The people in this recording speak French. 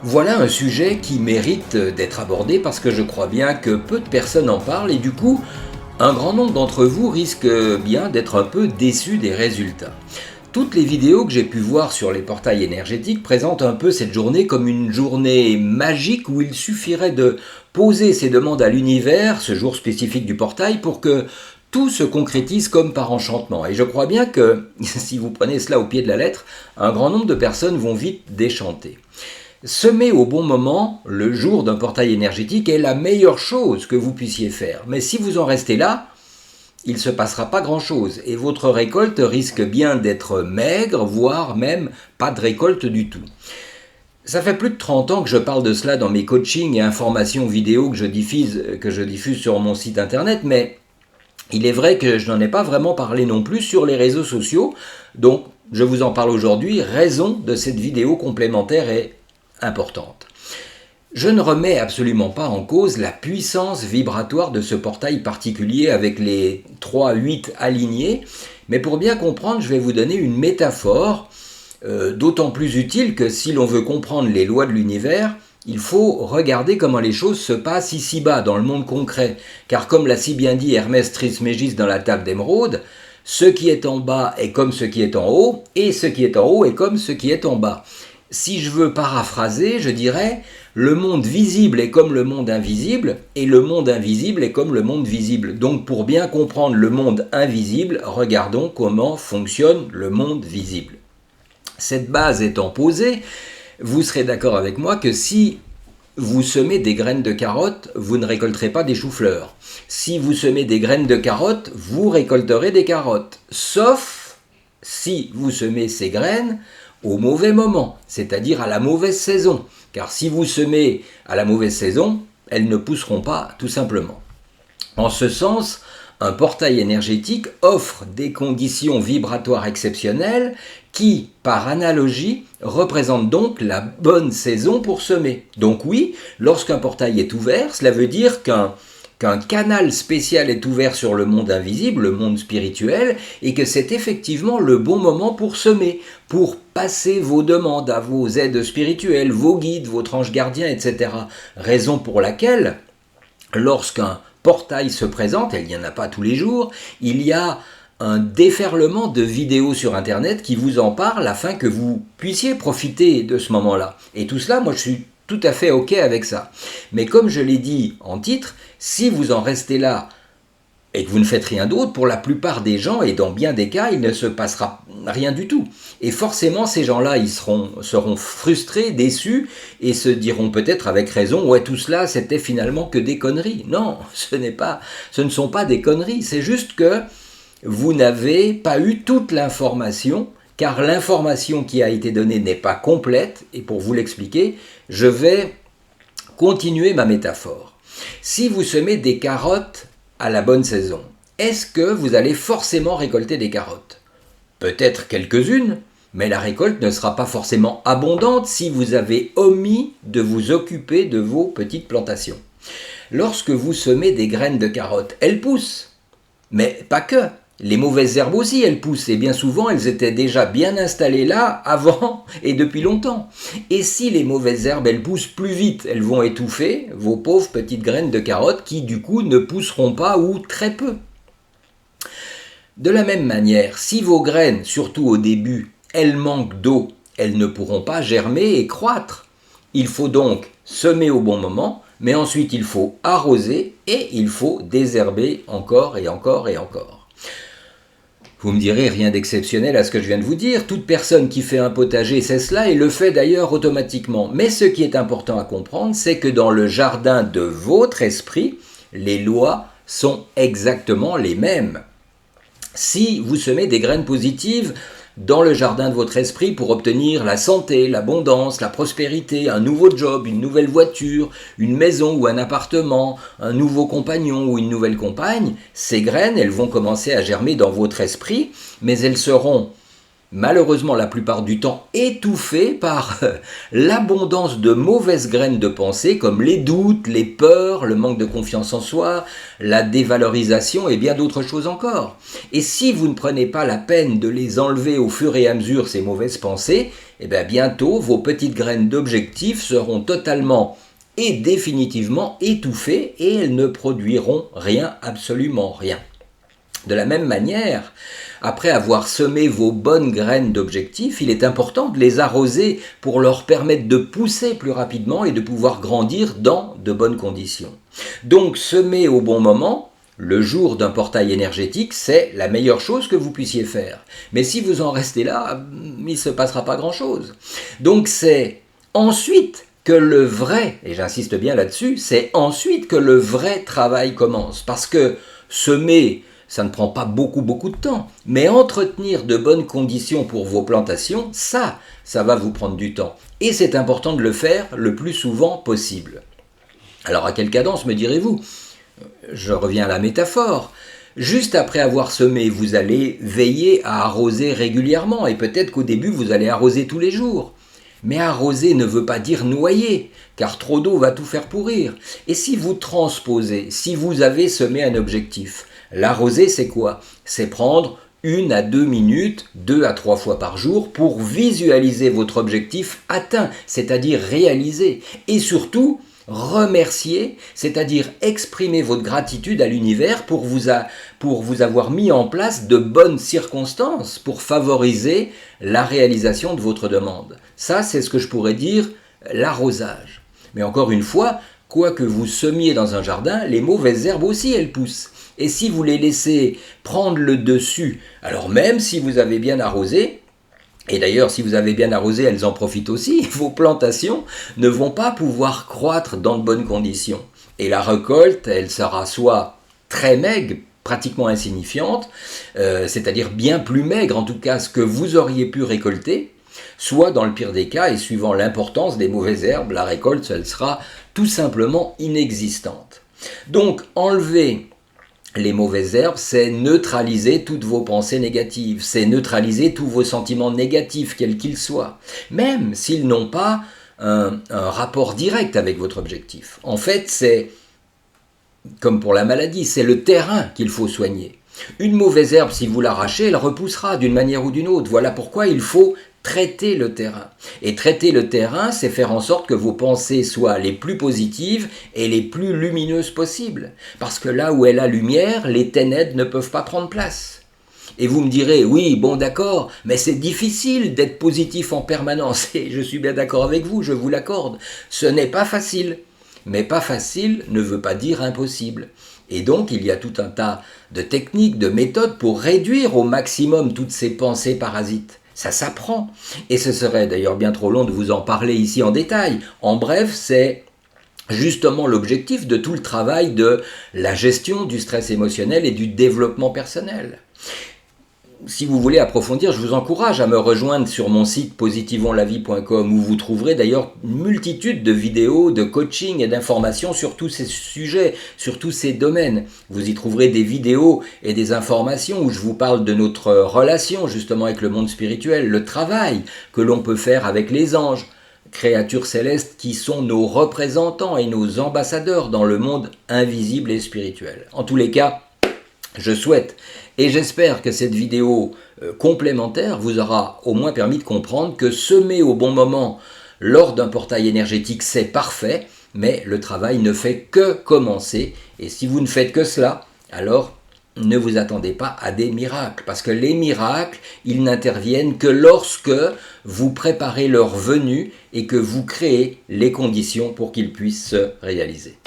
Voilà un sujet qui mérite d'être abordé parce que je crois bien que peu de personnes en parlent et du coup, un grand nombre d'entre vous risquent bien d'être un peu déçus des résultats. Toutes les vidéos que j'ai pu voir sur les portails énergétiques présentent un peu cette journée comme une journée magique où il suffirait de poser ses demandes à l'univers, ce jour spécifique du portail, pour que tout se concrétise comme par enchantement. Et je crois bien que, si vous prenez cela au pied de la lettre, un grand nombre de personnes vont vite déchanter. Semer au bon moment, le jour d'un portail énergétique, est la meilleure chose que vous puissiez faire. Mais si vous en restez là, il ne se passera pas grand-chose et votre récolte risque bien d'être maigre, voire même pas de récolte du tout. Ça fait plus de 30 ans que je parle de cela dans mes coachings et informations vidéo que je diffuse sur mon site internet, mais il est vrai que je n'en ai pas vraiment parlé non plus sur les réseaux sociaux, donc je vous en parle aujourd'hui, raison de cette vidéo complémentaire est importante. Je ne remets absolument pas en cause la puissance vibratoire de ce portail particulier avec les 3-8 alignés, mais pour bien comprendre, je vais vous donner une métaphore, d'autant plus utile que si l'on veut comprendre les lois de l'univers, il faut regarder comment les choses se passent ici-bas, dans le monde concret, car comme l'a si bien dit Hermès Trismégiste dans la table d'émeraude, ce qui est en bas est comme ce qui est en haut, et ce qui est en haut est comme ce qui est en bas. Si je veux paraphraser, je dirais le monde visible est comme le monde invisible et le monde invisible est comme le monde visible. Donc pour bien comprendre le monde invisible, regardons comment fonctionne le monde visible. Cette base étant posée, vous serez d'accord avec moi que si vous semez des graines de carottes, vous ne récolterez pas des choux-fleurs. Si vous semez des graines de carottes, vous récolterez des carottes. Sauf si vous semez ces graines au mauvais moment, c'est-à-dire à la mauvaise saison. Car si vous semez à la mauvaise saison, elles ne pousseront pas, tout simplement. En ce sens, un portail énergétique offre des conditions vibratoires exceptionnelles qui, par analogie, représentent donc la bonne saison pour semer. Donc oui, lorsqu'un portail est ouvert, cela veut dire qu'un canal spécial est ouvert sur le monde invisible, le monde spirituel, et que c'est effectivement le bon moment pour semer, pour passer vos demandes à vos aides spirituelles, vos guides, votre ange gardien, etc. Raison pour laquelle, lorsqu'un portail se présente, et il n'y en a pas tous les jours, il y a un déferlement de vidéos sur internet qui vous en parle afin que vous puissiez profiter de ce moment-là. Et tout cela, moi je suis tout à fait ok avec ça. Mais comme je l'ai dit en titre, si vous en restez là et que vous ne faites rien d'autre, pour la plupart des gens, et dans bien des cas, il ne se passera rien du tout. Et forcément, ces gens-là, ils seront frustrés, déçus, et se diront peut-être avec raison, ouais, tout cela, c'était finalement que des conneries. Non, ce ne sont pas des conneries, c'est juste que vous n'avez pas eu toute l'information, car l'information qui a été donnée n'est pas complète, et pour vous l'expliquer, je vais continuer ma métaphore. Si vous semez des carottes à la bonne saison, est-ce que vous allez forcément récolter des carottes? Peut-être quelques-unes, mais la récolte ne sera pas forcément abondante si vous avez omis de vous occuper de vos petites plantations. Lorsque vous semez des graines de carottes, elles poussent, mais pas que. Les mauvaises herbes aussi, elles poussent, et bien souvent, elles étaient déjà bien installées là, avant et depuis longtemps. Et si les mauvaises herbes, elles poussent plus vite, elles vont étouffer vos pauvres petites graines de carottes qui, du coup, ne pousseront pas ou très peu. De la même manière, si vos graines, surtout au début, elles manquent d'eau, elles ne pourront pas germer et croître. Il faut donc semer au bon moment, mais ensuite il faut arroser et il faut désherber encore et encore et encore. Vous me direz, rien d'exceptionnel à ce que je viens de vous dire, toute personne qui fait un potager sait cela et le fait d'ailleurs automatiquement. Mais ce qui est important à comprendre, c'est que dans le jardin de votre esprit, les lois sont exactement les mêmes. Si vous semez des graines positives dans le jardin de votre esprit pour obtenir la santé, l'abondance, la prospérité, un nouveau job, une nouvelle voiture, une maison ou un appartement, un nouveau compagnon ou une nouvelle compagne, ces graines, elles vont commencer à germer dans votre esprit, mais elles seront malheureusement la plupart du temps étouffés par l'abondance de mauvaises graines de pensée comme les doutes, les peurs, le manque de confiance en soi, la dévalorisation et bien d'autres choses encore. Et si vous ne prenez pas la peine de les enlever au fur et à mesure, ces mauvaises pensées, eh bien bientôt vos petites graines d'objectifs seront totalement et définitivement étouffées et elles ne produiront rien, absolument rien. De la même manière, après avoir semé vos bonnes graines d'objectifs, il est important de les arroser pour leur permettre de pousser plus rapidement et de pouvoir grandir dans de bonnes conditions. Donc semer au bon moment, le jour d'un portail énergétique, c'est la meilleure chose que vous puissiez faire. Mais si vous en restez là, il ne se passera pas grand-chose. Donc c'est ensuite que le vrai, et j'insiste bien là-dessus, c'est ensuite que le vrai travail commence. Parce que semer, ça ne prend pas beaucoup de temps. Mais entretenir de bonnes conditions pour vos plantations, ça va vous prendre du temps. Et c'est important de le faire le plus souvent possible. Alors à quelle cadence, me direz-vous ? Je reviens à la métaphore. Juste après avoir semé, vous allez veiller à arroser régulièrement et peut-être qu'au début, vous allez arroser tous les jours. Mais arroser ne veut pas dire noyer, car trop d'eau va tout faire pourrir. Et si vous transposez, si vous avez semé un objectif, l'arroser c'est quoi ? C'est prendre 1 à 2 minutes, 2 à 3 fois par jour pour visualiser votre objectif atteint, c'est-à-dire réalisé. Et surtout, remercier, c'est-à-dire exprimer votre gratitude à l'univers pour vous avoir mis en place de bonnes circonstances pour favoriser la réalisation de votre demande. Ça, c'est ce que je pourrais dire l'arrosage. Mais encore une fois, quoi que vous semiez dans un jardin, les mauvaises herbes aussi, elles poussent. Et si vous les laissez prendre le dessus, alors même si vous avez bien arrosé, et d'ailleurs, si vous avez bien arrosé, elles en profitent aussi, vos plantations ne vont pas pouvoir croître dans de bonnes conditions. Et la récolte, elle sera soit très maigre, pratiquement insignifiante, c'est-à-dire bien plus maigre en tout cas ce que vous auriez pu récolter, soit dans le pire des cas, et suivant l'importance des mauvaises herbes, la récolte, elle sera tout simplement inexistante. Donc, enlever les mauvaises herbes, c'est neutraliser toutes vos pensées négatives, c'est neutraliser tous vos sentiments négatifs, quels qu'ils soient, même s'ils n'ont pas un rapport direct avec votre objectif. En fait, c'est comme pour la maladie, c'est le terrain qu'il faut soigner. Une mauvaise herbe, si vous l'arrachez, elle repoussera d'une manière ou d'une autre. Voilà pourquoi il faut traiter le terrain. Et traiter le terrain, c'est faire en sorte que vos pensées soient les plus positives et les plus lumineuses possibles. Parce que là où est la lumière, les ténèbres ne peuvent pas prendre place. Et vous me direz, oui, bon d'accord, mais c'est difficile d'être positif en permanence. Et je suis bien d'accord avec vous, je vous l'accorde. Ce n'est pas facile. Mais pas facile ne veut pas dire impossible. Et donc, il y a tout un tas de techniques, de méthodes pour réduire au maximum toutes ces pensées parasites. Ça s'apprend. Et ce serait d'ailleurs bien trop long de vous en parler ici en détail. En bref, c'est justement l'objectif de tout le travail de la gestion du stress émotionnel et du développement personnel. Si vous voulez approfondir, je vous encourage à me rejoindre sur mon site positivonslavie.com où vous trouverez d'ailleurs une multitude de vidéos, de coaching et d'informations sur tous ces sujets, sur tous ces domaines. Vous y trouverez des vidéos et des informations où je vous parle de notre relation justement avec le monde spirituel, le travail que l'on peut faire avec les anges, créatures célestes qui sont nos représentants et nos ambassadeurs dans le monde invisible et spirituel. En tous les cas, je souhaite et j'espère que cette vidéo complémentaire vous aura au moins permis de comprendre que semer au bon moment lors d'un portail énergétique, c'est parfait, mais le travail ne fait que commencer. Et si vous ne faites que cela, alors ne vous attendez pas à des miracles. Parce que les miracles, ils n'interviennent que lorsque vous préparez leur venue et que vous créez les conditions pour qu'ils puissent se réaliser.